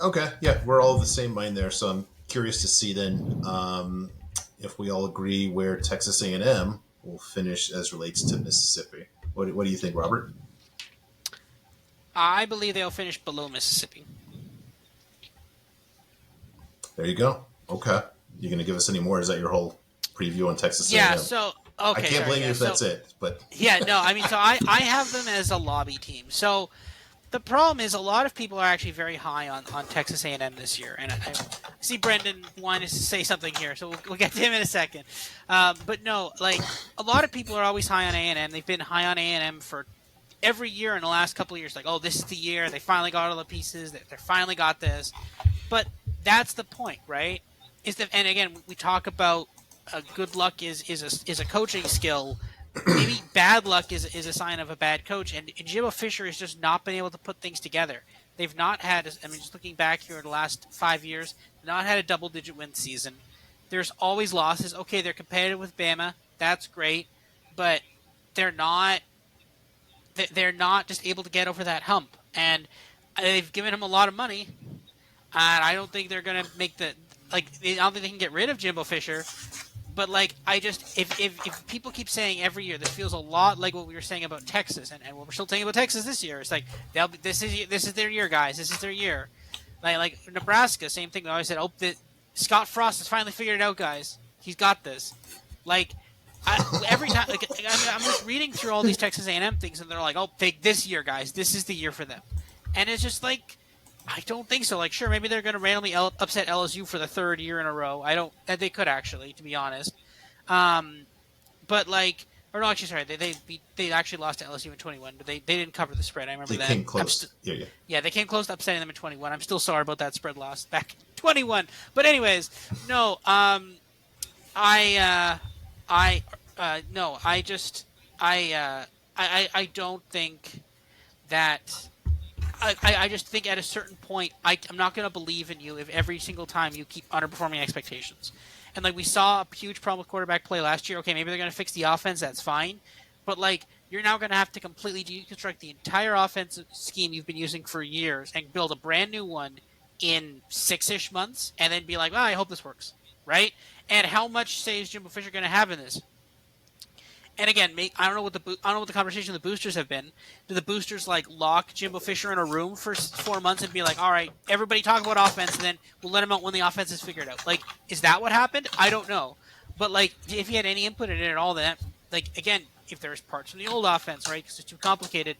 Okay, yeah, we're all of the same mind there. So I'm curious to see then if we all agree where Texas A&M will finish as relates to Mississippi. What do you think, Robert? I believe they'll finish below Mississippi. There you go. Okay, you going to give us any more? Is that your whole preview on Texas Yeah. A&M? So I okay, can't sorry. blame you Yeah. if So that's it, but yeah, no. I mean, so I have them as a lobby team. So the problem is a lot of people are actually very high on Texas A&M this year, and I see Brendan wanting to say something here, so we'll get to him in a second. But no, like a lot of people are always high on A&M. They've been high on A&M for every year in the last couple of years. Like, oh, this is the year they finally got all the pieces. They finally got this. But that's the point, right? Is that, and again, we talk about good luck is a coaching skill. Maybe bad luck is a sign of a bad coach, and Jimbo Fisher has just not been able to put things together. They've not had. I mean, just looking back here in the last 5 years, not had a double-digit win season. There's always losses. Okay, they're competitive with Bama. That's great, but they're not. They're not just able to get over that hump. And they've given him a lot of money, and I don't think they're gonna make the like. I don't think they can get rid of Jimbo Fisher. But like, I just if people keep saying every year, this feels a lot like what we were saying about Texas, and what we're still saying about Texas this year. It's like this is their year, guys. This is their year. Like Nebraska, same thing. I always said, oh, Scott Frost has finally figured it out, guys. He's got this. Like every time, like I'm just reading through all these Texas A&M things, and they're like, oh, this year, guys. This is the year for them. And it's just like, I don't think so. Like, sure, maybe they're going to randomly upset LSU for the third year in a row. I don't. They could actually, to be honest. Um, but like, or no, actually, sorry, they actually lost to LSU in 21, but they didn't cover the spread. I remember they that. came close. Yeah, yeah. Yeah, they came close to upsetting them in 21. I'm still sorry about that spread loss back in 21. But anyways, no. I I no. I just I don't think that I just think at a certain point, I'm not going to believe in you if every single time you keep underperforming expectations. And like we saw a huge problem with quarterback play last year. Okay, maybe they're going to fix the offense. That's fine. But like you're now going to have to completely deconstruct the entire offensive scheme you've been using for years and build a brand new one in 6-ish months, and then be like, well, I hope this works, right? And how much say is Jimbo Fisher going to have in this? And again, I don't know what the conversation of the boosters have been. Do the boosters like lock Jimbo Fisher in a room for 4 months and be like, "All right, everybody talk about offense, and then we'll let him out when the offense is figured out"? Like, is that what happened? I don't know. But like, if he had any input in it at all, then like again, if there's parts from the old offense, right, because it's too complicated,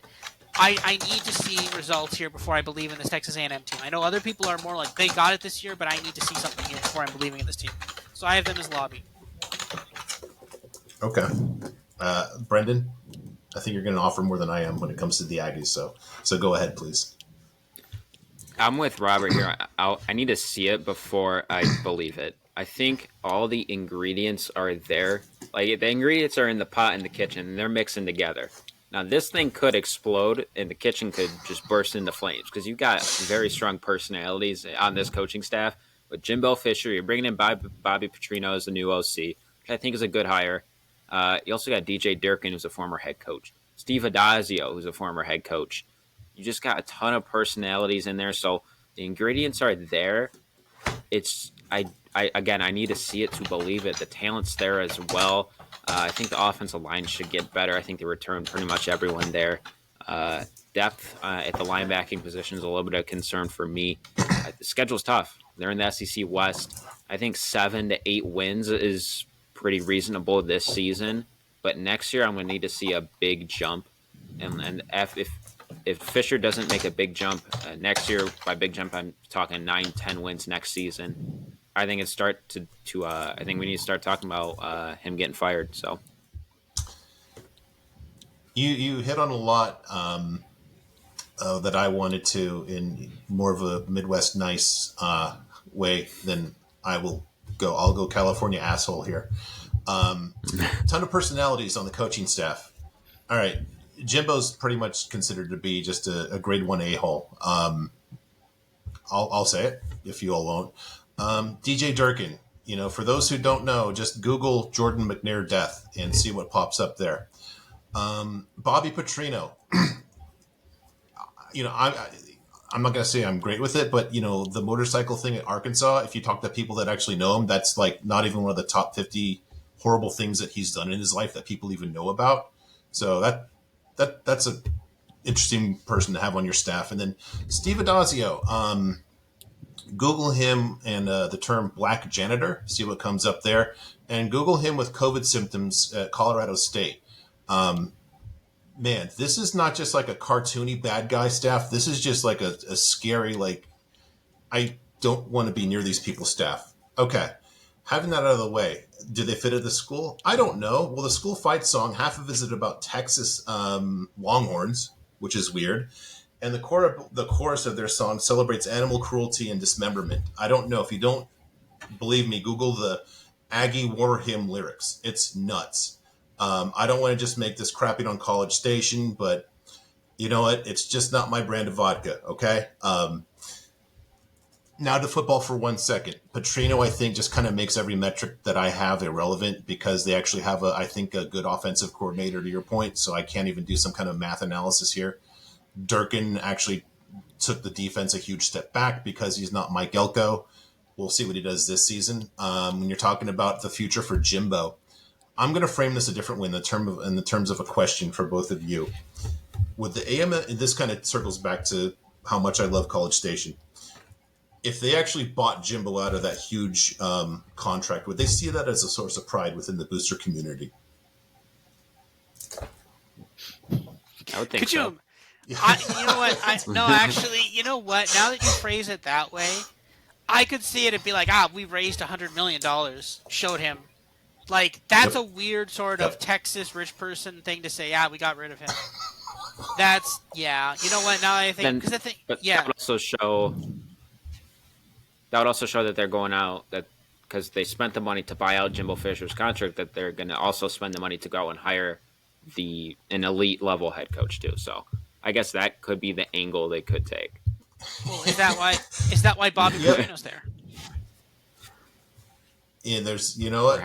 I need to see results here before I believe in this Texas A&M team. I know other people are more like they got it this year, but I need to see something here before I'm believing in this team. So I have them as lobby. Okay, Brendan, I think you're going to offer more than I am when it comes to the Aggies. So go ahead, please. I'm with Robert here. I need to see it before I believe it. I think all the ingredients are there. Like the ingredients are in the pot in the kitchen, and they're mixing together. Now this thing could explode, and the kitchen could just burst into flames because you've got very strong personalities on this coaching staff. With Jimbo Fisher, you're bringing in Bobby Petrino as the new OC, which I think is a good hire. You also got DJ Durkin, who's a former head coach. Steve Adazio, who's a former head coach. You just got a ton of personalities in there, so the ingredients are there. It's I again, I need to see it to believe it. The talent's there as well. I think the offensive line should get better. I think they returned pretty much everyone there. Depth at the linebacking position is a little bit of concern for me. The schedule's tough. They're in the SEC West. I think 7 to 8 wins is pretty reasonable this season. But next year, I'm going to need to see a big jump. And if Fisher doesn't make a big jump next year, by big jump, I'm talking 9, 10 wins next season. I think I think we need to start talking about him getting fired. So You hit on a lot that I wanted to in more of a Midwest nice way than I will go. I'll go California asshole here. Ton of personalities on the coaching staff. All right, Jimbo's pretty much considered to be just a grade one a hole. I'll say it if you all won't. DJ Durkin. You know, for those who don't know, just Google Jordan McNair death and see what pops up there. Bobby Petrino. You know, I'm not going to say I'm great with it, but the motorcycle thing at Arkansas, if you talk to people that actually know him, that's like not even one of the top 50 horrible things that he's done in his life that people even know about. So that's a interesting person to have on your staff. And then Steve Adazio, Google him and the term black janitor, see what comes up there, and Google him with COVID symptoms at Colorado State. Man, this is not just like a cartoony bad guy staff. This is just like a scary, like, I don't want to be near these people's staff. Okay. Having that out of the way, do they fit at the school? I don't know. Well, the school fight song, half of it is about Texas Longhorns, which is weird. And the chorus of their song celebrates animal cruelty and dismemberment. I don't know. If you don't believe me, Google the Aggie War Hymn lyrics. It's nuts. I don't want to just make this crapping on College Station, but you know what? It's just not my brand of vodka, okay? Now to football for 1 second. Petrino, I think, just kind of makes every metric that I have irrelevant because they actually have, I think, a good offensive coordinator, to your point, so I can't even do some kind of math analysis here. Durkin actually took the defense a huge step back because he's not Mike Elko. We'll see what he does this season. When you're talking about the future for Jimbo, I'm going to frame this a different way in the terms of a question for both of you. With the AM, this kind of circles back to how much I love College Station. If they actually bought Jimbo out of that huge contract, would they see that as a source of pride within the booster community? I would think Could so. you know what? No, actually, you know what? Now that you phrase it that way, I could see it and be like, we raised $100 million, showed him. Like, that's a weird sort of Texas rich person thing to say, we got rid of him. That's, you know what? Now I think, because I think, but that would also show that they're going out, that because they spent the money to buy out Jimbo Fisher's contract, that they're going to also spend the money to go and hire an elite level head coach too. So I guess that could be the angle they could take. Well, is that why Bobby Petrino's there? Yeah, there's, you know what?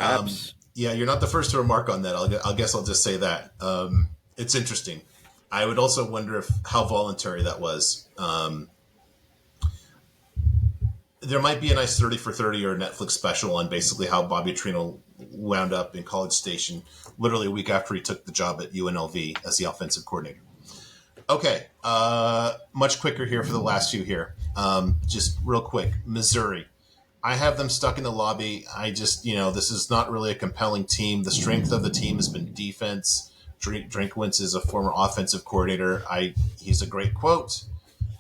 You're not the first to remark on that. I guess I'll just say that. It's interesting. I would also wonder how voluntary that was. There might be a nice 30 for 30 or Netflix special on basically how Bobby Petrino wound up in College Station literally a week after he took the job at UNLV as the offensive coordinator. Okay, much quicker here for the last few here. Just real quick, Missouri. I have them stuck in the lobby. I just, this is not really a compelling team. The strength of the team has been defense. Drinkwitz is a former offensive coordinator. He's a great quote.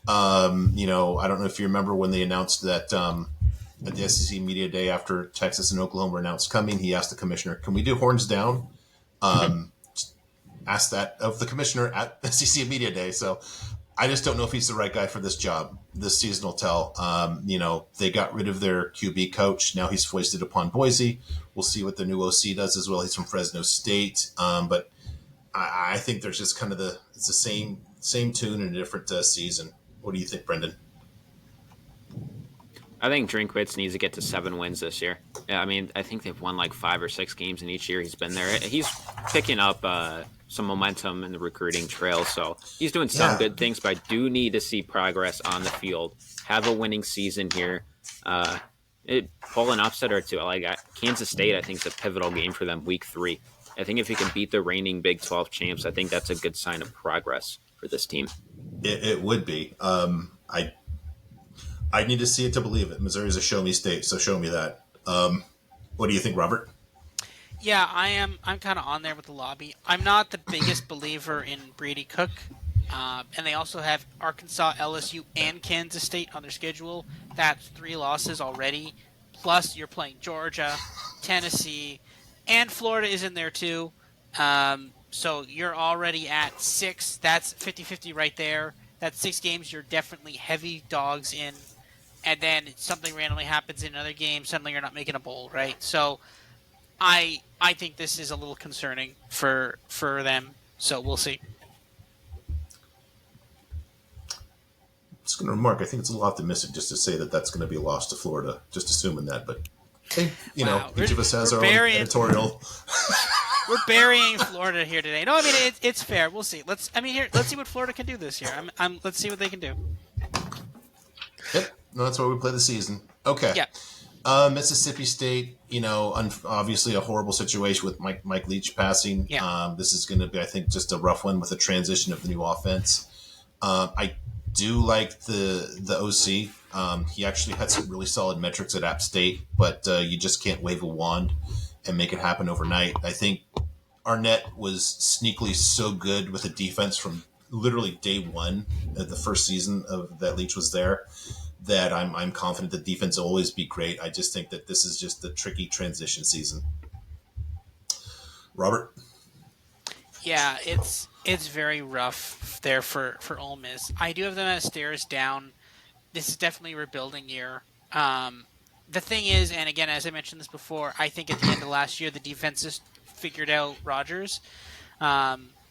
I don't know if you remember when they announced that at the SEC Media Day after Texas and Oklahoma were announced coming, he asked the commissioner, can we do horns down? Asked that of the commissioner at SEC Media Day. So I just don't know if he's the right guy for this job. This season will tell. They got rid of their QB coach. Now he's foisted upon Boise. We'll see what the new OC does as well. He's from Fresno State. But I think there's just kind of it's the same tune in a different season. What do you think, Brendan? I think Drinkwitz needs to get to 7 wins this year. I mean, I think they've won like 5 or 6 games in each year he's been there. He's picking up some momentum in the recruiting trail, so he's doing some good things, but I do need to see progress on the field. Have a winning season here. Pull an upset or two. Like Kansas State, I think, is a pivotal game for them week 3. I think if you can beat the reigning Big 12 champs, I think that's a good sign of progress for this team. It would be. I need to see it to believe it. Missouri's a show me state, so show me that. What do you think, Robert? Yeah, I'm kind of on there with the lobby. I'm not the biggest believer in Brady Cook. And they also have Arkansas, LSU, and Kansas State on their schedule. That's 3 losses already. Plus, you're playing Georgia, Tennessee, and Florida is in there too. So you're already at 6. That's 50-50 right there. That's 6 games you're definitely heavy dogs in. And then something randomly happens in another game. Suddenly you're not making a bowl, right? So I think this is a little concerning for them. So we'll see. Just going to remark, I think it's a little optimistic just to say that that's going to be a loss to Florida, just assuming that. But, hey, each of us has our own editorial. We're burying Florida here today. No, I mean, it's fair. We'll see. Let's see what Florida can do this year. Let's see what they can do. Yep. No, that's why we play the season. Okay. Yeah, Mississippi State, obviously a horrible situation with Mike Leach passing. yeah, This is going to be, I think, just a rough one with the transition of the new offense. I do like the OC. He actually had some really solid metrics at App State, but you just can't wave a wand and make it happen overnight. I think Arnett was sneakily so good with the defense from literally day one of the first season of that Leach was there that I'm confident the defense will always be great. I just think that this is just a tricky transition season. Robert? yeah. It's very rough there for Ole Miss. I do have them as stairs down. This is definitely a rebuilding year. The thing is, and again, as I mentioned this before, I think at the end of last year the defense just figured out Rodgers.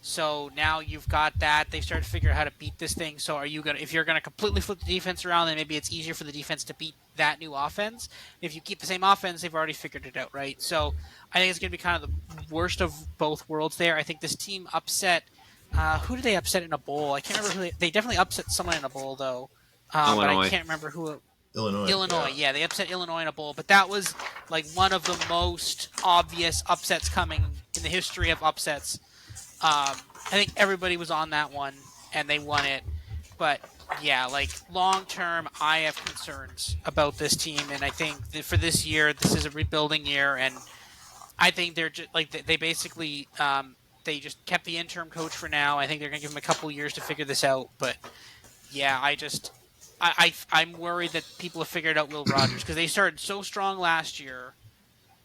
So now you've got that. They've started to figure out how to beat this thing. So are you gonna, if you're gonna completely flip the defense around, then maybe it's easier for the defense to beat that new offense. If you keep the same offense, they've already figured it out, right? So I think it's gonna be kind of the worst of both worlds there. I think this team upset. Who did they upset in a bowl? I can't remember who they definitely upset someone in a bowl though. But I Illinois. can't remember who. Illinois. Illinois, yeah, they upset Illinois in a bowl, but that was like one of the most obvious upsets coming in the history of upsets. I think everybody was on that one, and they won it. But yeah, like long term, I have concerns about this team, and I think that for this year, this is a rebuilding year, and I think they're just like they basically they just kept the interim coach for now. I think they're going to give him a couple years to figure this out, but yeah, I'm worried that people have figured out Will Rogers because they started so strong last year,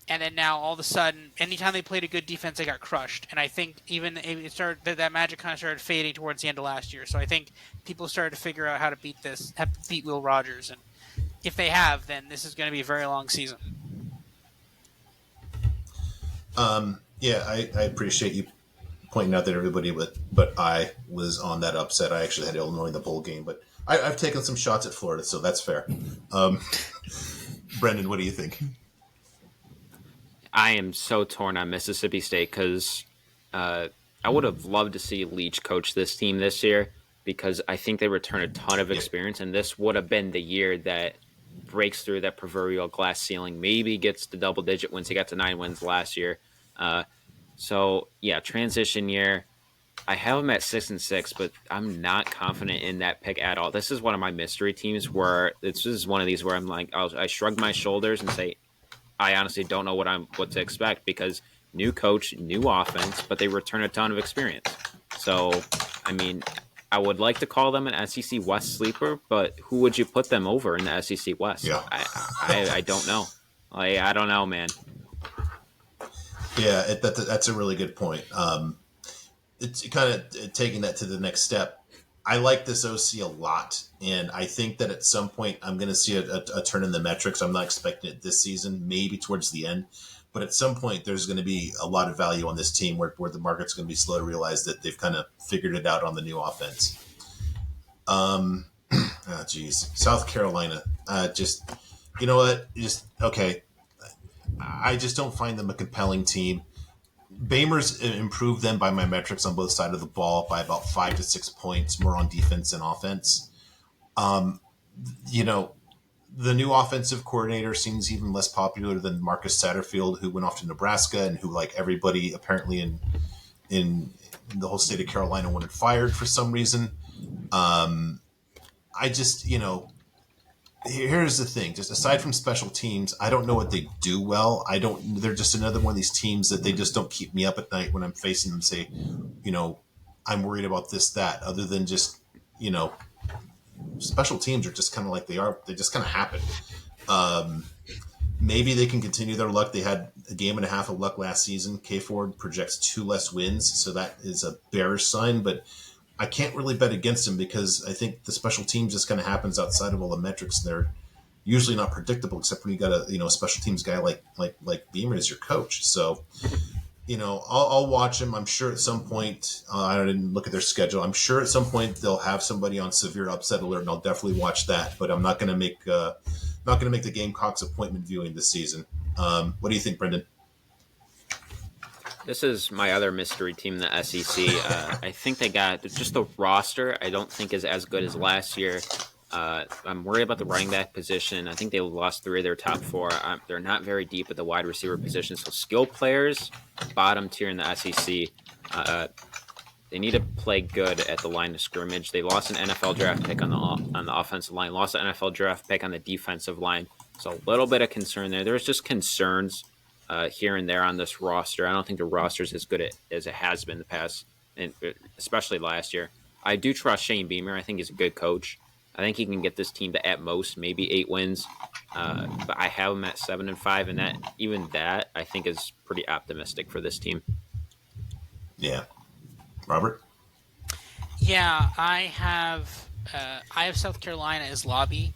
and then now all of a sudden, anytime they played a good defense, they got crushed. And I think even it started that magic kind of started fading towards the end of last year. So I think people started to figure out how to beat Will Rogers, and if they have, then this is going to be a very long season. Yeah, I appreciate you pointing out that everybody but I was on that upset. I actually had Illinois in the bowl game, but I've taken some shots at Florida, so that's fair. Brendan, what do you think? I am so torn on Mississippi State because I would have loved to see Leach coach this team this year because I think they return a ton of experience, and this would have been the year that breaks through that proverbial glass ceiling, maybe gets to double-digit wins. He got to 9 wins last year. So, yeah, transition year. I have them at 6-6, but I'm not confident in that pick at all. This is one of my mystery teams where this is one of these where I'm like, I shrug my shoulders and say, I honestly don't know what to expect because new coach, new offense, but they return a ton of experience. So, I mean, I would like to call them an SEC West sleeper, but who would you put them over in the SEC West? Yeah. I don't know. I don't know, man. Yeah, that's a really good point. It's kind of taking that to the next step. I like this OC a lot, and I think that at some point I'm going to see a turn in the metrics. I'm not expecting it this season, maybe towards the end, but at some point there's going to be a lot of value on this team where the market's going to be slow to realize that they've kind of figured it out on the new offense. South Carolina, just you know what, just okay. I just don't find them a compelling team. Bamer's improved them by my metrics on both sides of the ball by about 5 to 6 points, more on defense and offense. You know, the new offensive coordinator seems even less popular than Marcus Satterfield, who went off to Nebraska and who, like everybody apparently in the whole state of Carolina, wanted fired for some reason. I just, here's the thing. Just aside from special teams, I don't know what they do well. They're just another one of these teams that they just don't keep me up at night when I'm facing them. Say, I'm worried about this, that. Other than just, special teams are just kind of like they are. They just kind of happen. Maybe they can continue their luck. They had a game and a half of luck last season. K Ford projects 2 less wins, so that is a bearish sign. But I can't really bet against him because I think the special teams just kind of happens outside of all the metrics. They're usually not predictable, except when you got a special teams guy like Beamer as your coach. So, I'll watch him. I'm sure at some point, I didn't look at their schedule. I'm sure at some point they'll have somebody on severe upset alert, and I'll definitely watch that. But I'm not going to make the Gamecocks appointment viewing this season. What do you think, Brendan? This is my other mystery team, the SEC. I think they got just the roster. I don't think is as good as last year. I'm worried about the running back position. I think they lost 3 of their top 4. They're not very deep at the wide receiver position. So skill players, bottom tier in the SEC. They need to play good at the line of scrimmage. They lost an NFL draft pick on the offensive line, lost an NFL draft pick on the defensive line. So a little bit of concern there. There's just concerns here and there on this roster. I don't think the roster is as good as it has been in the past, and especially last year. I do trust Shane Beamer. I think he's a good coach. I think he can get this team to at most maybe 8 wins. But I have him at 7-5, and that I think is pretty optimistic for this team. Yeah. Robert? Yeah, I have South Carolina as lobby.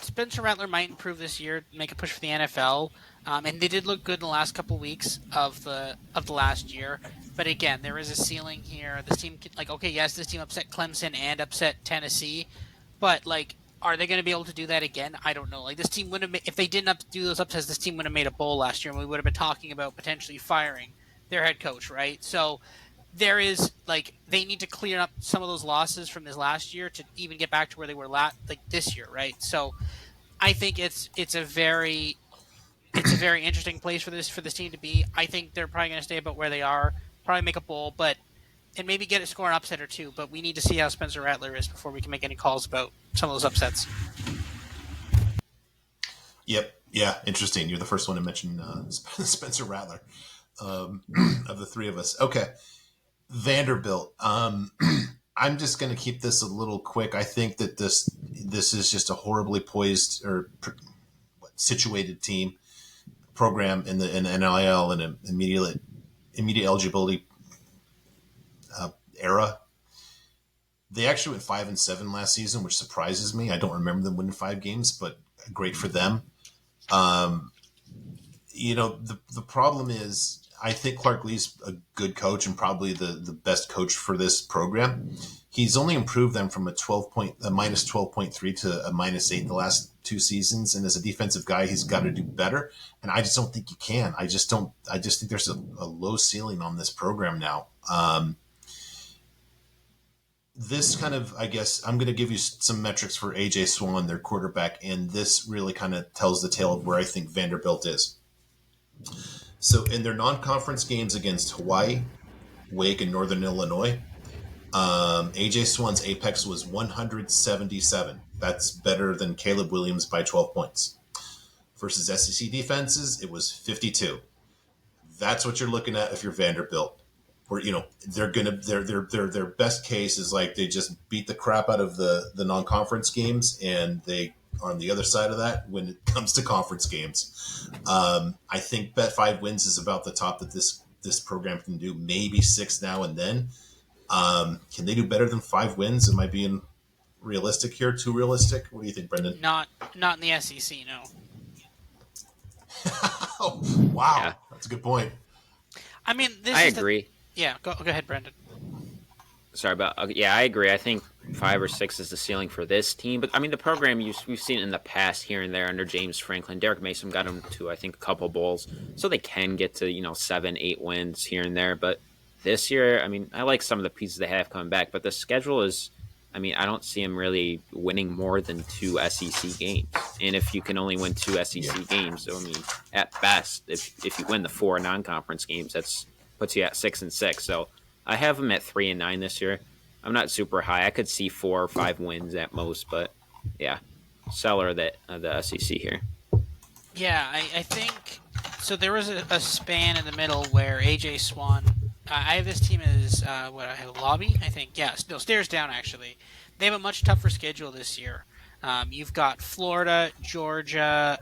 Spencer Rattler might improve this year, make a push for the NFL, and they did look good in the last couple of weeks of the last year. But again, there is a ceiling here. This team, this team upset Clemson and upset Tennessee, but are they going to be able to do that again? I don't know. This team wouldn't have, if they didn't do those upsets, this team would have made a bowl last year, and we would have been talking about potentially firing their head coach, right? So there is they need to clear up some of those losses from this last year to even get back to where they were this year, right? So I think it's a very interesting place for this team to be. I think they're probably going to stay about where they are, probably make a bowl, and maybe get a score an upset or two. But we need to see how Spencer Rattler is before we can make any calls about some of those upsets. Yep. Yeah. Interesting. You're the first one to mention Spencer Rattler of the 3 of us. Okay. Vanderbilt. I'm just going to keep this a little quick. I think that this is just a horribly poised or situated team program in the NIL and immediate eligibility era. They actually went 5-7 last season, which surprises me. I don't remember them winning 5 games, but great for them. The problem is, I think Clark Lee's a good coach and probably the best coach for this program. He's only improved them from a minus 12.3 to a -8 the last 2 seasons. And as a defensive guy, he's got to do better. And I just don't think you can. I just think there's a low ceiling on this program now. This kind of, I guess, I'm going to give you some metrics for AJ Swan, their quarterback. And this really kind of tells the tale of where I think Vanderbilt is. So in their non-conference games against Hawaii, Wake, and Northern Illinois, AJ Swan's apex was 177. That's better than Caleb Williams by 12 points. Versus SEC defenses, it was 52. That's what you're looking at if you're Vanderbilt. Where they're gonna their best case is they just beat the crap out of the non-conference games, and they are on the other side of that when it comes to conference games. I think bet 5 wins is about the top that this program can do. Maybe 6 now and then. Can they do better than 5 wins? Am I being realistic here? Too realistic? What do you think, Brendan? Not in the SEC, no. Oh, wow, Yeah. That's a good point. I agree. Yeah, go ahead, Brendan. Sorry about. I agree. I think 5 or 6 is the ceiling for this team. But the program we've seen in the past here and there under James Franklin. Derek Mason got them to I think a couple bowls, so they can get to 7, 8 wins here and there. But this year, I like some of the pieces they have coming back, but the schedule is. I don't see them really winning more than 2 SEC games. And if you can only win 2 SEC games, so at best, if you win the 4 non-conference games, that's puts you at 6-6. So I have them at 3-9 this year. I'm not super high. I could see 4 or 5 wins at most, but yeah, seller the SEC here. Yeah, I think so. There was a span in the middle where AJ Swan. I have this team as I have lobby. I think stairs down actually. They have a much tougher schedule this year. You've got Florida, Georgia.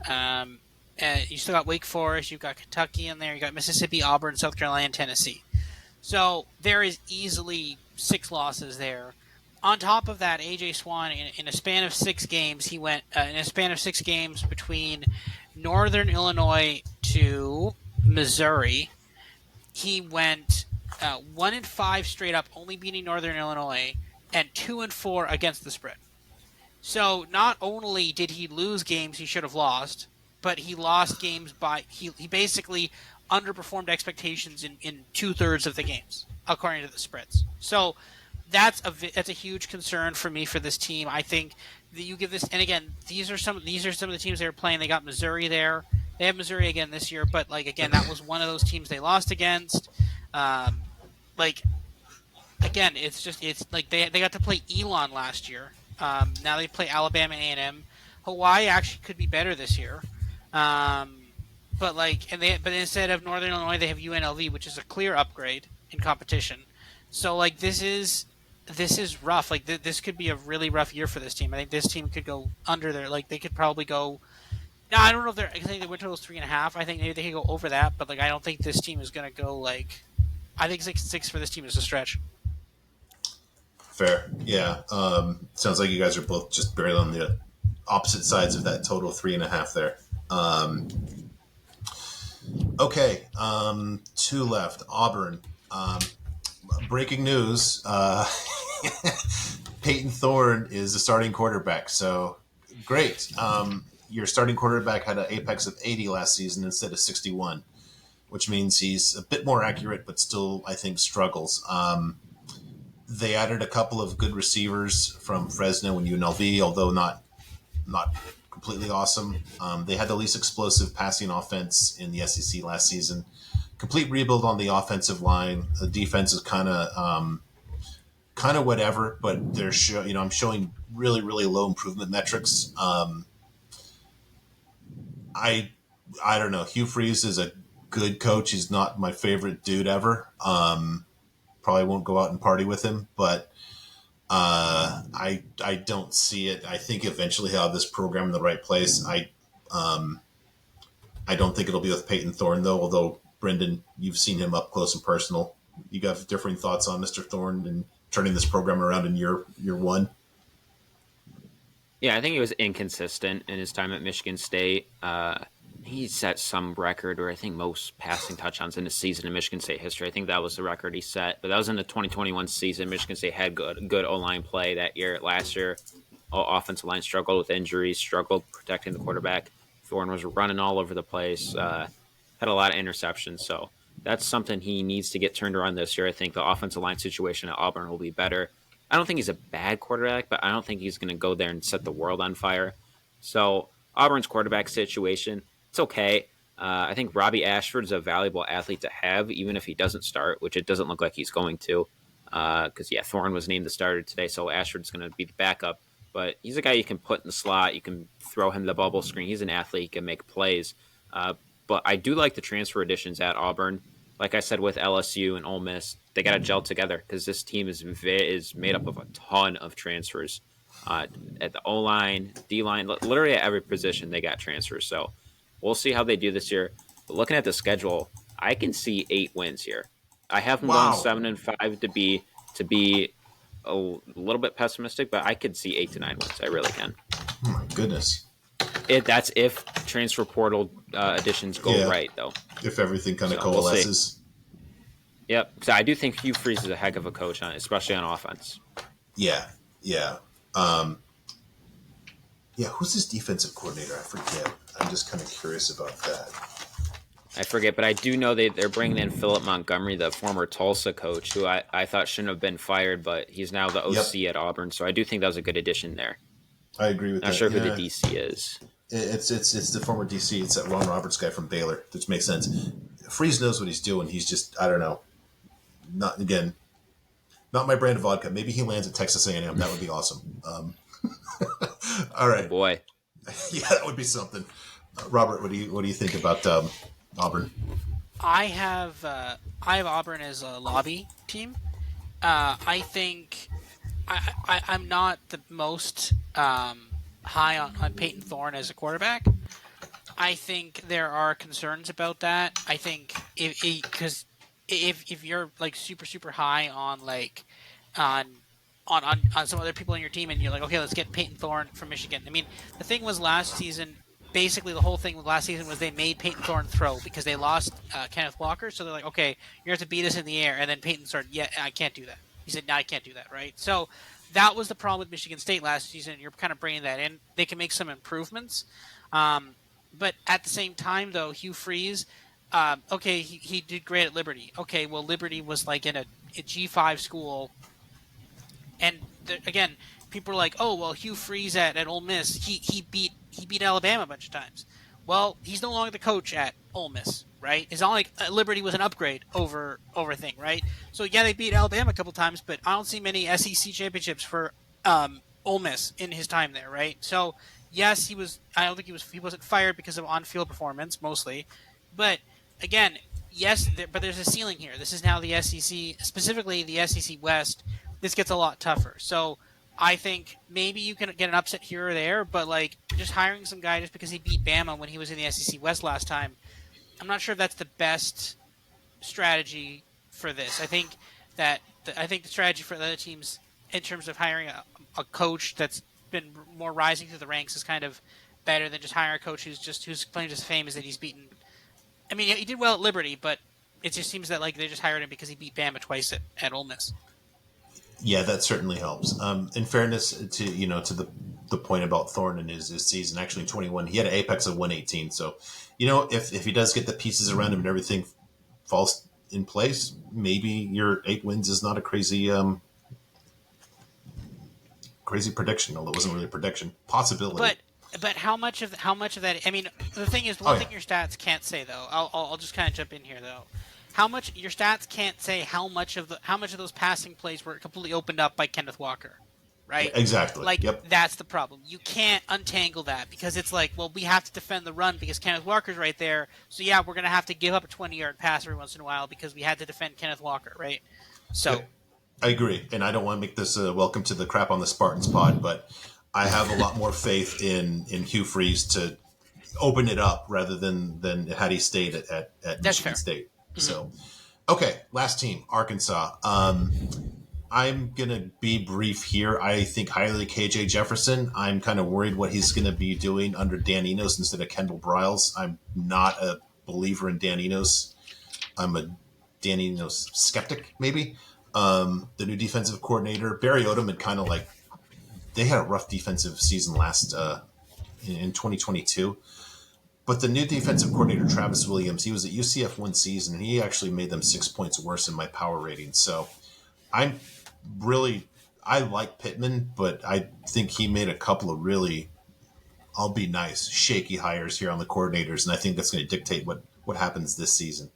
You still got Wake Forest. You've got Kentucky in there. You got Mississippi, Auburn, South Carolina, and Tennessee. So there is easily 6 losses there. On top of that, AJ Swan in a span of 6 games, he went in a span of 6 games between Northern Illinois to Missouri. He went 1-5 straight up, only beating Northern Illinois, and 2-4 against the spread. So not only did he lose games he should have lost, but he lost games by he basically underperformed expectations in 2/3 of the games, according to the spreads. So that's a huge concern for me for this team. I think that you give this, and again, these are some of the teams they were playing. They got Missouri there. They have Missouri again this year, but like again, that was one of those teams they lost against. Um, like again, it's like they got to play Elon last year. Now they play Alabama A&M. Hawaii actually could be better this year. Um, but instead of Northern Illinois, they have UNLV, which is a clear upgrade in competition. So like this is rough. Like this could be a really rough year for this team. I think this team could go under there. Like they could probably go. No, I don't know if they're. I think the win total is 3.5. I think maybe they could go over that, but like I don't think this team is going to go like. I think 6-6 for this team is a stretch. Fair. Yeah. Sounds like you guys are both just barely on the opposite sides of that total 3.5 there. Okay. Two left. Auburn. Breaking news. Peyton Thorne is the starting quarterback. So great. Your starting quarterback had an apex of 80 last season instead of 61, which means he's a bit more accurate, but still, I think, struggles. They added a couple of good receivers from Fresno and UNLV, although not completely awesome. They had the least explosive passing offense in the SEC last season. Complete rebuild on the offensive line. The defense is kind of whatever, but I'm showing really really low improvement metrics. I don't know. Hugh Freeze is a good coach. He's not my favorite dude ever. Probably won't go out and party with him, but I don't see it. I think eventually he'll have this program in the right place. I don't think it'll be with Peyton Thorne though. Although Brendan, you've seen him up close and personal. You got differing thoughts on Mr. Thorne and turning this program around in year one. Yeah, I think he was inconsistent in his time at Michigan State. He set some record, or I think most passing touchdowns in a season in Michigan State history. I think that was the record he set. But that was in the 2021 season. Michigan State had good O-line play that year. Last year, offensive line struggled with injuries, struggled protecting the quarterback. Thorne was running all over the place, had a lot of interceptions. So that's something he needs to get turned around this year. I think the offensive line situation at Auburn will be better. I don't think he's a bad quarterback, but I don't think he's going to go there and set the world on fire. So Auburn's quarterback situation, it's okay. I think Robbie Ashford is a valuable athlete to have, even if he doesn't start, which it doesn't look like he's going to. Because, Thorne was named the starter today, so Ashford's going to be the backup. But he's a guy you can put in the slot. You can throw him the bubble screen. He's an athlete. He can make plays. But I do like the transfer additions at Auburn. Like I said with LSU and Ole Miss, they got to gel together because this team is made up of a ton of transfers. At the O-line, D-line, literally at every position they got transfers. So we'll see how they do this year. But looking at the schedule, I can see 8 wins here. I have them going 7-5 to be a little bit pessimistic, but I could see 8 to 9 wins. I really can. Oh my goodness. That's if transfer portal additions go right, though. If everything kind of coalesces. Yep. So I do think Hugh Freeze is a heck of a coach, especially on offense. Yeah. Who's his defensive coordinator? I forget. I'm just kind of curious about that. I forget, but I do know they're bringing in Philip Montgomery, the former Tulsa coach, who I thought shouldn't have been fired, but he's now the OC at Auburn. So I do think that was a good addition there. I agree with that. Not sure who the DC is. It's the former DC. It's that Ron Roberts guy from Baylor, which makes sense. Freeze knows what he's doing. He's just, I don't know. Not my brand of vodka. Maybe he lands at Texas A&M. That would be awesome. All right. Oh boy. Yeah, that would be something. Robert, what do you think about Auburn? I have Auburn as a lobby team. I think I'm not the most high on Peyton Thorne as a quarterback. I think there are concerns about that. I think if you're like super high on like on some other people in your team and you're like, okay, let's get Peyton Thorne from Michigan. I mean, the thing was last season, basically the whole thing with last season was they made Peyton Thorne throw because they lost Kenneth Walker. So they're like, okay, you have to beat us in the air. And then Peyton started, I can't do that. He said, no, I can't do that, right? So that was the problem with Michigan State last season. You're kind of bringing that in. They can make some improvements. But at the same time, though, Hugh Freeze, okay, he did great at Liberty. Okay, well, Liberty was like in a G5 school Again, people are like, oh well, Hugh Freeze at Ole Miss, he beat Alabama a bunch of times. Well, he's no longer the coach at Ole Miss, right? It's not like Liberty was an upgrade over thing, right? So yeah, they beat Alabama a couple times, but I don't see many SEC championships for Ole Miss in his time there, right? So yes, he was. I don't think he wasn't fired because of on-field performance mostly, but again, yes, but there's a ceiling here. This is now the SEC, specifically the SEC West. This gets a lot tougher. So I think maybe you can get an upset here or there, but like just hiring some guy just because he beat Bama when he was in the SEC West last time, I'm not sure if that's the best strategy for this. I think the strategy for the other teams in terms of hiring a coach that's been more rising through the ranks is kind of better than just hiring a coach whose claim to fame is that he's beaten. I mean, he did well at Liberty, but it just seems that like they just hired him because he beat Bama twice at Ole Miss. Yeah, that certainly helps. In fairness to to the point about Thorne and his season, actually in 21, he had an apex of 118. So, if he does get the pieces around him and everything falls in place, maybe your 8 wins is not a crazy prediction. Although it wasn't really a prediction, possibility. But how much of that? I mean, the thing is, Oh one yeah, thing your stats can't say though. I'll just kind of jump in here though. How much your stats can't say how much of those passing plays were completely opened up by Kenneth Walker, right? exactly. Like Yep. that's the problem. You can't untangle that because it's like, well, we have to defend the run because Kenneth Walker's right there. So yeah, we're gonna have to give up a 20-yard pass every once in a while because we had to defend Kenneth Walker, right? So Yep. I agree, and I don't want to make this a welcome to the crap on the Spartans pod, but I have a lot more faith in Hugh Freeze to open it up rather than had he stayed at that's Michigan fair. State. Mm-hmm. So, okay, last team, Arkansas. I'm gonna be brief here. I think highly of KJ Jefferson. I'm kind of worried what he's gonna be doing under Dan Enos instead of Kendall Briles. I'm not a believer in Dan Enos. I'm a Dan Enos skeptic, maybe. The new defensive coordinator Barry Odom had kind of like they had a rough defensive season last in 2022. But the new defensive coordinator, Travis Williams, he was at UCF one season, and he actually made them 6 points worse in my power rating. So I'm I like Pittman, but I think he made a couple of really, I'll be nice, shaky hires here on the coordinators, and I think that's going to dictate what happens this season.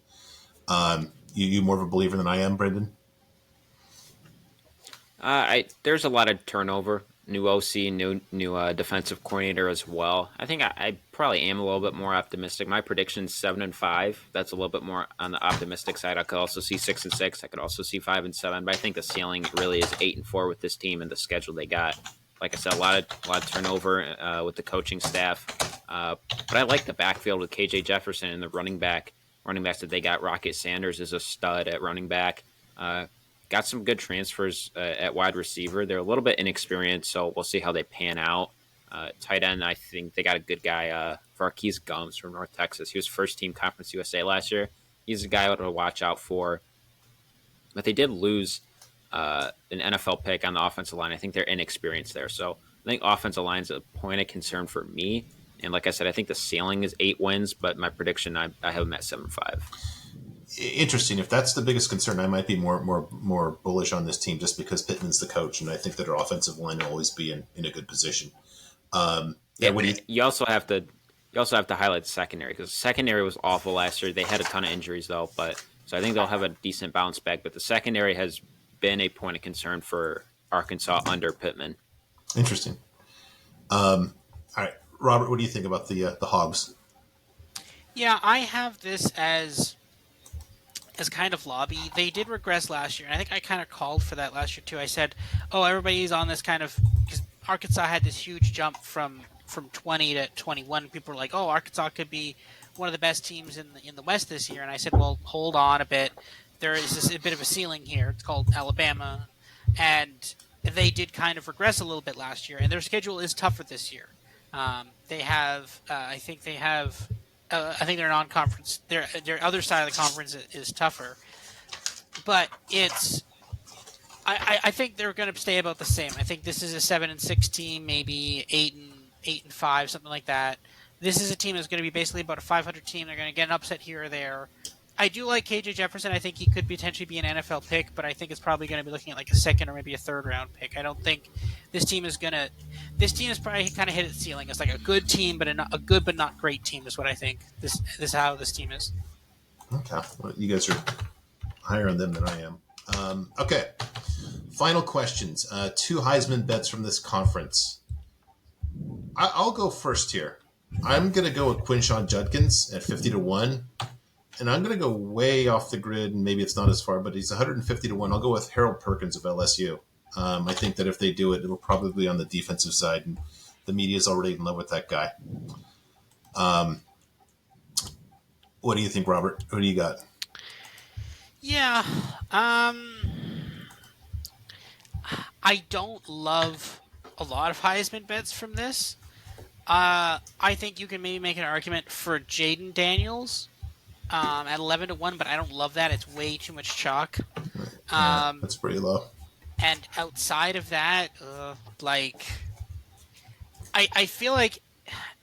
You more of a believer than I am, Brendan? There's a lot of turnover. New OC, new defensive coordinator as well. I think I probably am a little bit more optimistic. My prediction's 7-5. That's a little bit more on the optimistic side. I could also see 6-6. I could also see 5-7. But I think the ceiling really is 8-4 with this team and the schedule they got. Like I said, a lot of turnover with the coaching staff. But I like the backfield with KJ Jefferson and the running backs that they got. Rocket Sanders is a stud at running back. Got some good transfers at wide receiver. They're a little bit inexperienced, so we'll see how they pan out. Tight end, I think they got a good guy, Varkey's Gums from North Texas. He was first team Conference USA last year. He's a guy to watch out for. But they did lose an NFL pick on the offensive line. I think they're inexperienced there. So I think offensive line is a point of concern for me. And like I said, I think the ceiling is 8 wins, but my prediction, I have them at 7-5. Interesting. If that's the biggest concern, I might be more bullish on this team just because Pittman's the coach, and I think that our offensive line will always be in a good position. What do you? You also have to highlight the secondary because the secondary was awful last year. They had a ton of injuries though, so I think they'll have a decent bounce back. But the secondary has been a point of concern for Arkansas under Pittman. Interesting. All right, Robert, what do you think about the Hogs? Yeah, I have this as kind of lobby. They did regress last year, and I think I kind of called for that last year too. I said, "Oh, everybody's on this kind of," because Arkansas had this huge jump from 20 to 21. People were like, "Oh, Arkansas could be one of the best teams in the West this year." And I said, "Well, hold on a bit. There is a bit of a ceiling here. It's called Alabama, and they did kind of regress a little bit last year, and their schedule is tougher this year. They have, I think their non-conference, their other side of the conference is tougher, but I think they're going to stay about the same. I think this is a 7-6 team, maybe 8-5, something like that. This is a team that's going to be basically about a 500 team. They're going to get an upset here or there. I do like KJ Jefferson. I think he could potentially be an NFL pick, but I think it's probably going to be looking at like a second or maybe a third round pick. I don't think this team is going to. This team is probably kind of hit its ceiling. It's like a good team, but a good but not great team is what I think. This is how this team is. Okay, well, you guys are higher on them than I am. Okay, final questions. 2 Heisman bets from this conference. I'll go first here. I'm going to go with Quinshon Judkins at 50-1. And I'm going to go way off the grid, and maybe it's not as far, but he's 150-1. I'll go with Harold Perkins of LSU. I think that if they do it, it'll probably be on the defensive side, and the media is already in love with that guy. What do you think, Robert? Who do you got? Yeah, I don't love a lot of Heisman bets from this. I think you can maybe make an argument for Jaden Daniels at 11-1, but I don't love that. It's way too much chalk. That's pretty low. And outside of that, I feel like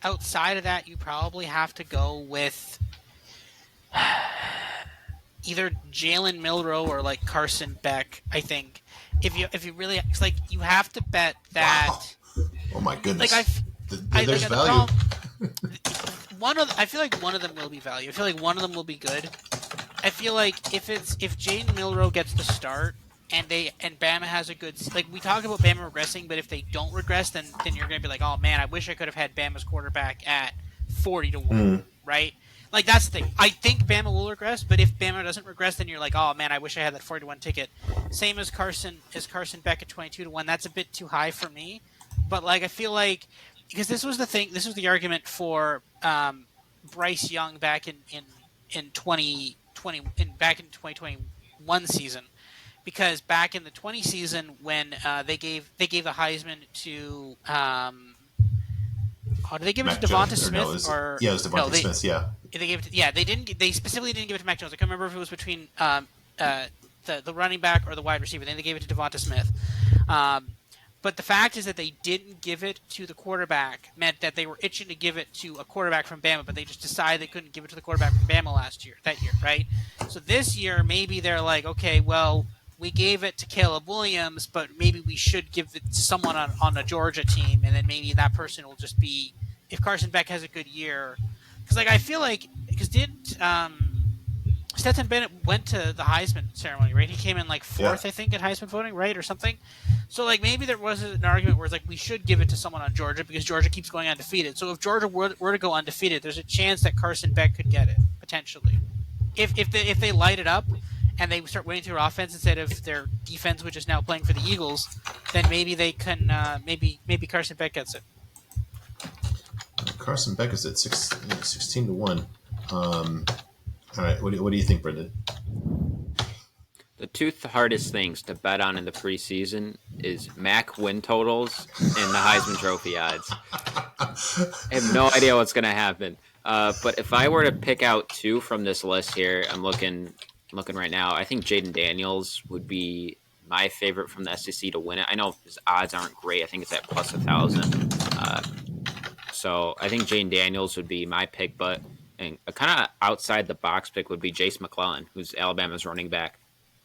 outside of that, you probably have to go with either Jalen Milroe or like Carson Beck. I think if you really, it's like you have to bet that. Wow. Oh my goodness! Like there's value. I feel like one of them will be value. I feel like one of them will be good. I feel like if Jaden Milroe gets the start and Bama has a good, like we talk about Bama regressing, but if they don't regress, then you're gonna be like, oh man, I wish I could have had Bama's quarterback at 40-1, right? Like that's the thing. I think Bama will regress, but if Bama doesn't regress, then you're like, oh man, I wish I had that 40-1 ticket. Same as Carson Beck at 22-1. That's a bit too high for me. But like I feel like because this was the argument for Bryce Young back in 2021 season, because back in the 20 season when they gave the Heisman to did they give it to Devonta Smith it was Devonta Smith, yeah. They gave it they specifically didn't give it to Mac Jones. I can't remember if it was between the running back or the wide receiver. Then they gave it to Devonta Smith. But the fact is that they didn't give it to the quarterback meant that they were itching to give it to a quarterback from Bama, but they just decided they couldn't give it to the quarterback from Bama that year, right? So this year, maybe they're like, okay, well, we gave it to Caleb Williams, but maybe we should give it to someone on a Georgia team, and then maybe that person will just be, if Carson Beck has a good year. Because like I feel like, Stetson Bennett went to the Heisman ceremony, right? He came in like fourth, I think, in Heisman voting, right, or something. So like maybe there was an argument where it's like we should give it to someone on Georgia because Georgia keeps going undefeated. So if Georgia were to go undefeated, there's a chance that Carson Beck could get it potentially. If they light it up and they start winning through offense instead of their defense, which is now playing for the Eagles, then maybe they can maybe Carson Beck gets it. Carson Beck is at 16-1. All right, what do you think, Brendan? The two hardest things to bet on in the preseason is MAC win totals and the Heisman Trophy odds. I have no idea what's going to happen. But if I were to pick out two from this list here, I'm looking right now. I think Jaden Daniels would be my favorite from the SEC to win it. I know his odds aren't great. I think it's at plus 1,000. So I think Jaden Daniels would be my pick, but a kind of outside the box pick would be Jace McClellan, who's Alabama's running back.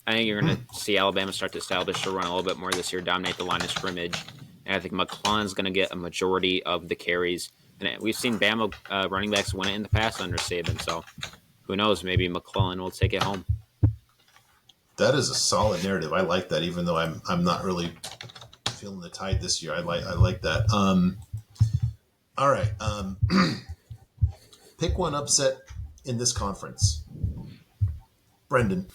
I think you're going to see Alabama start to establish the run a little bit more this year, dominate the line of scrimmage. And I think McClellan's going to get a majority of the carries. And we've seen Bama running backs win it in the past under Saban. So who knows? Maybe McClellan will take it home. That is a solid narrative. I like that, even though I'm not really feeling the tide this year. I like that. All right. Pick one upset in this conference. Brendan.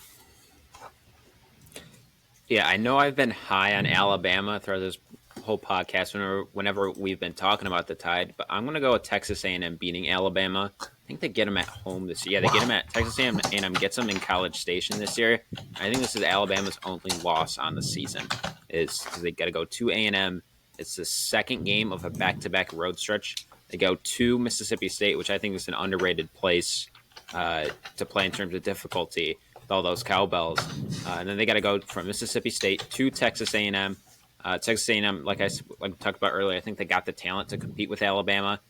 Yeah, I know I've been high on Alabama throughout this whole podcast whenever we've been talking about the Tide, but I'm going to go with Texas A&M beating Alabama. I think they get them at home this year. Yeah, they get them at Texas A&M gets them in College Station this year. I think this is Alabama's only loss on the season is because they got to go to A&M. It's the second game of a back-to-back road stretch. They go to Mississippi State, which I think is an underrated place to play in terms of difficulty. All those cowbells, and then they got to go from Mississippi State to Texas A&M. Texas A&M, like we talked about earlier, I think they got the talent to compete with Alabama.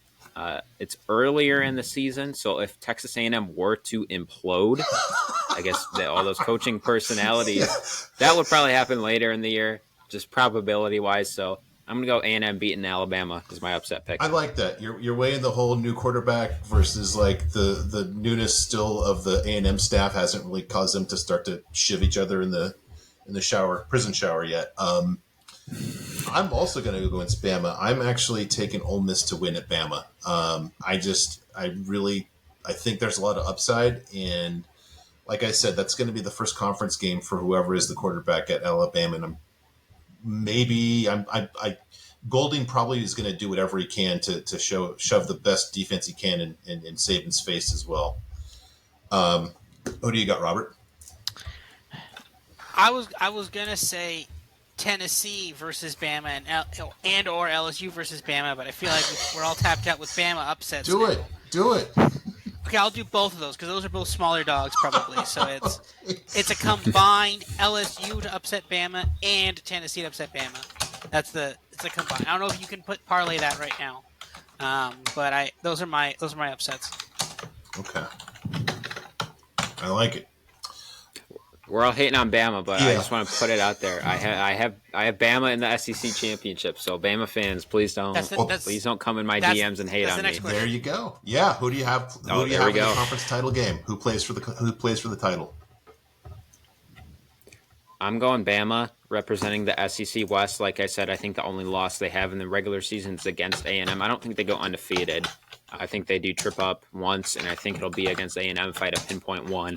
It's earlier in the season, so if Texas A&M were to implode, I guess all those coaching personalities, that would probably happen later in the year, just probability wise. So I'm gonna go A&M beating Alabama as my upset pick. I like that. You're weighing the whole new quarterback versus like the newness still of the A&M staff hasn't really caused them to start to shiv each other in the prison shower yet. I'm also going to go against Bama. I'm actually taking Ole Miss to win at Bama. I think there's a lot of upside, and like I said, that's going to be the first conference game for whoever is the quarterback at Alabama. And Golding probably is going to do whatever he can to shove the best defense he can in Saban's face as well. Who do you got, Robert? I was gonna say Tennessee versus Bama and or LSU versus Bama, but I feel like we're all tapped out with Bama upsets. Do it. Okay, I'll do both of those because those are both smaller dogs probably. So it's a combined LSU to upset Bama and Tennessee to upset Bama. It's a combined. I don't know if you can parlay that right now, but those are my upsets. Okay, I like it. We're all hating on Bama, but I just want to put it out there. I have Bama in the SEC championship, so Bama fans, please don't come in my DMs and hate on me. There you go. Yeah, who do you have? Who do you have in the conference title game? Who plays for the title? I'm going Bama, representing the SEC West. Like I said, I think the only loss they have in the regular season is against A&M. I don't think they go undefeated. I think they do trip up once, and I think it'll be against A&M if I had to pinpoint one.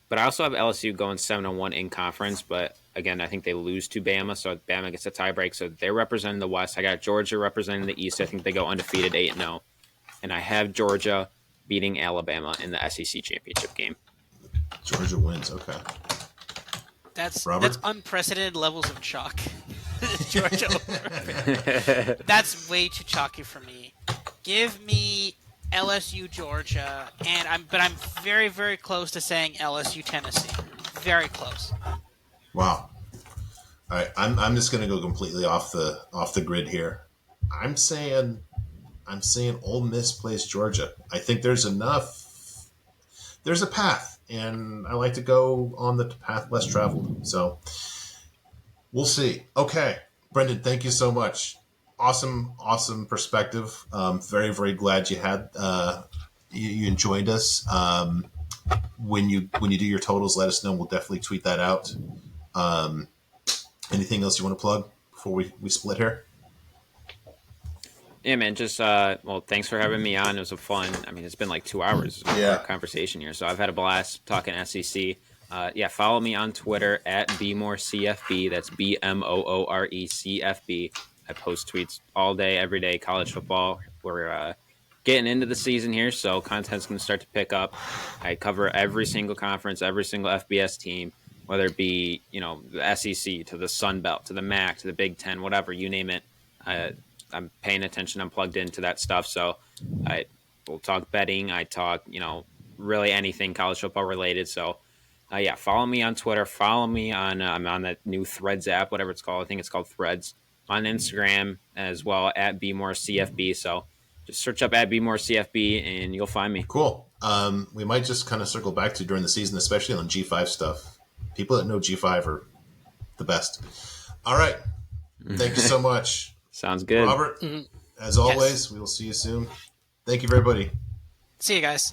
But I also have LSU going 7-1 in conference. But again, I think they lose to Bama, so Bama gets a tiebreak. So they're representing the West. I got Georgia representing the East. I think they go undefeated 8-0. And I have Georgia beating Alabama in the SEC championship game. Georgia wins. Okay. That's unprecedented levels of chalk. Georgia over. That's way too chalky for me. Give me LSU Georgia, I'm very, very close to saying LSU Tennessee. Very close. Wow. All right, I'm just going to go completely off the grid here. I'm saying Ole Miss plays Georgia. I think there's enough. There's a path, and I like to go on the path less traveled. So we'll see. Okay, Brendan, thank you so much. Awesome perspective. Very, very glad you had you joined us. When you do your totals, let us know. We'll definitely tweet that out. Anything else you want to plug before we split here? Yeah, man. Just thanks for having me on. It was a fun. I mean, it's been like 2 hours of conversation here, so I've had a blast talking SEC. Follow me on Twitter at BMoreCFB. That's BMOORECFB. I post tweets all day, every day, college football. We're getting into the season here, so content's going to start to pick up. I cover every single conference, every single FBS team, whether it be, the SEC to the Sun Belt to the MAC to the Big Ten, whatever, you name it. I'm paying attention. I'm plugged into that stuff. So we'll talk betting. I talk, really anything college football related. So, follow me on Twitter. Follow me on I'm on that new Threads app, whatever it's called. I think it's called Threads. On Instagram as well at BMoreCFB. So just search up at BMoreCFB and you'll find me. Cool. We might just kind of circle back to during the season, especially on G5 stuff. People that know G5 are the best. All right. Thank you so much. Sounds good. Robert, as always, we will see you soon. Thank you, everybody. See you guys.